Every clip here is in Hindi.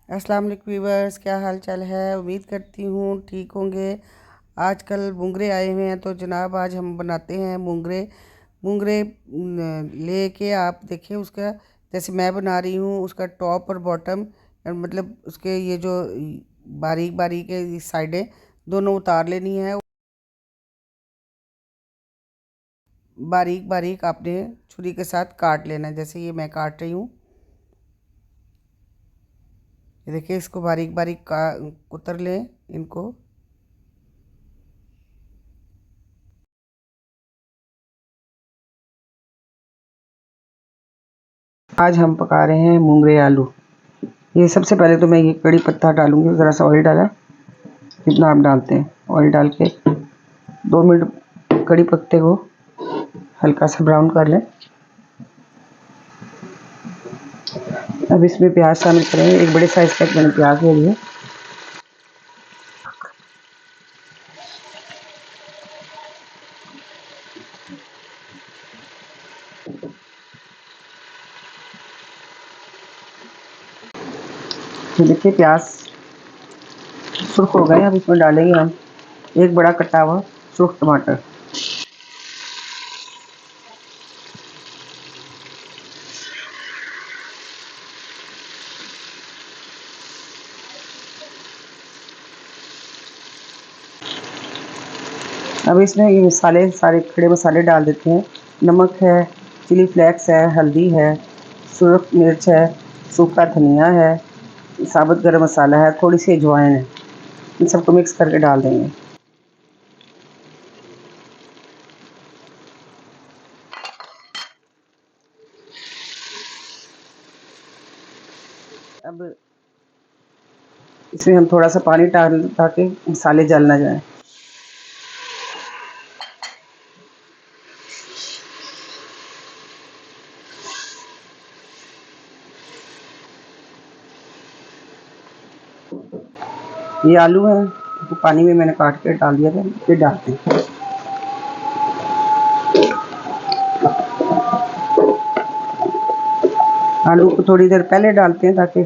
अस्सलाम वालेकुम व्यूअर्स, क्या हाल चाल है। उम्मीद करती हूँ ठीक होंगे। आजकल मूंगरे आए हुए हैं तो जनाब आज हम बनाते हैं मूंगरे। मूंगरे लेके आप देखें उसका, जैसे मैं बना रही हूँ उसका टॉप और बॉटम, मतलब उसके ये जो बारीक बारीक है साइडें दोनों उतार लेनी है। बारीक बारीक आपने छुरी के साथ काट लेना है, जैसे ये मैं काट रही हूँ। ये देखिए, इसको बारीक बारीक का कुतर लें इनको। आज हम पका रहे हैं मूंगरे आलू। ये सबसे पहले तो मैं ये कड़ी पत्ता डालूंगी, ज़रा सा ऑयल डाला, जितना आप डालते हैं ऑयल डाल के 2 मिनट कड़ी पत्ते को हल्का सा ब्राउन कर लें। अब इसमें प्याज शामिल करेंगे। एक बड़े साइज तक मैंने प्याज ले लिए। ये देखिए प्याज सुर्ख हो गए। अब इसमें डालेंगे हम एक बड़ा कटा हुआ सुर्ख टमाटर। अब इसमें ये मसाले, सारे खड़े मसाले डाल देते हैं। नमक है, चिली फ्लेक्स है, हल्दी है, सुरख मिर्च है, सूखा धनिया है, साबुत गरम मसाला है, थोड़ी सी अजवाइन है। इन सबको मिक्स करके डाल देंगे। अब इसमें हम थोड़ा सा पानी डाल ताकि मसाले जल ना जाए। ये आलू है तो पानी में मैंने काट के डाल दिया था, फिर डालते हैं। आलू को थोड़ी देर पहले डालते हैं ताकि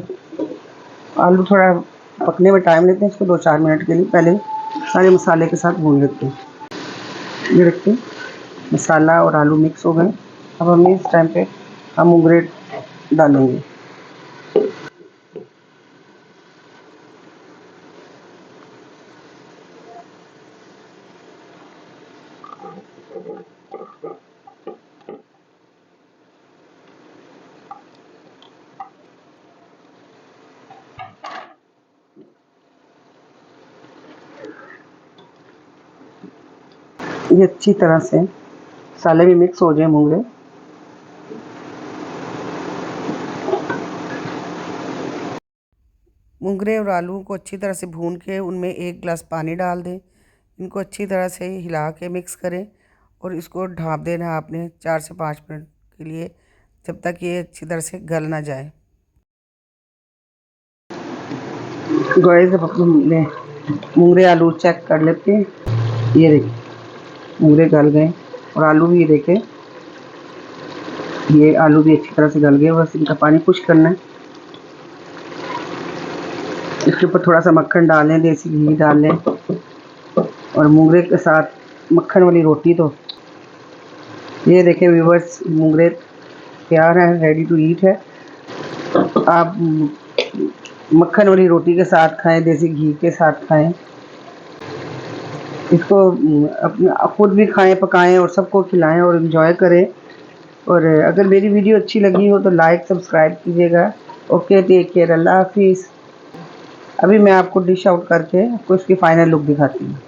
आलू थोड़ा पकने में टाइम लेते हैं। इसको 2-4 मिनट के लिए पहले सारे मसाले के साथ भून लेते हैं। ये देखते मसाला और आलू मिक्स हो गए। अब हम इस टाइम पे हम मूंगरे डालेंगे। ये अच्छी तरह से मसाले में मिक्स हो जाए मूंगरे। मूंगरे और आलू को अच्छी तरह से भून के उनमें 1 गिलास पानी डाल दें। इनको अच्छी तरह से हिला के मिक्स करें और इसको ढाँप देना है आपने 4 से 5 मिनट के लिए, जब तक ये अच्छी तरह से गल ना जाए। गाइस अब अपने मूंगरे आलू चेक कर लेते हैं। ये देखिए मूंगरे गल गए और आलू भी देखें, ये आलू भी अच्छी तरह से गल गए। बस इनका पानी खुश करना है। इसके ऊपर थोड़ा सा मक्खन डाल लें, देसी घी डाल लें और मूंगरे के साथ मक्खन वाली रोटी। तो ये देखें व्यूअर्स, मूंगरे तैयार है, रेडी टू ईट है। आप मक्खन वाली रोटी के साथ खाएं, देसी घी के साथ खाएं। इसको अपने खुद भी खाएं, पकाएं और सबको खिलाएं और इन्जॉय करें। और अगर मेरी वीडियो अच्छी लगी हो तो लाइक सब्सक्राइब कीजिएगा। ओके, टेक केयर, अल्लाह हाफिज़। अभी मैं आपको डिश आउट करके आपको इसकी फाइनल लुक दिखाती हूँ।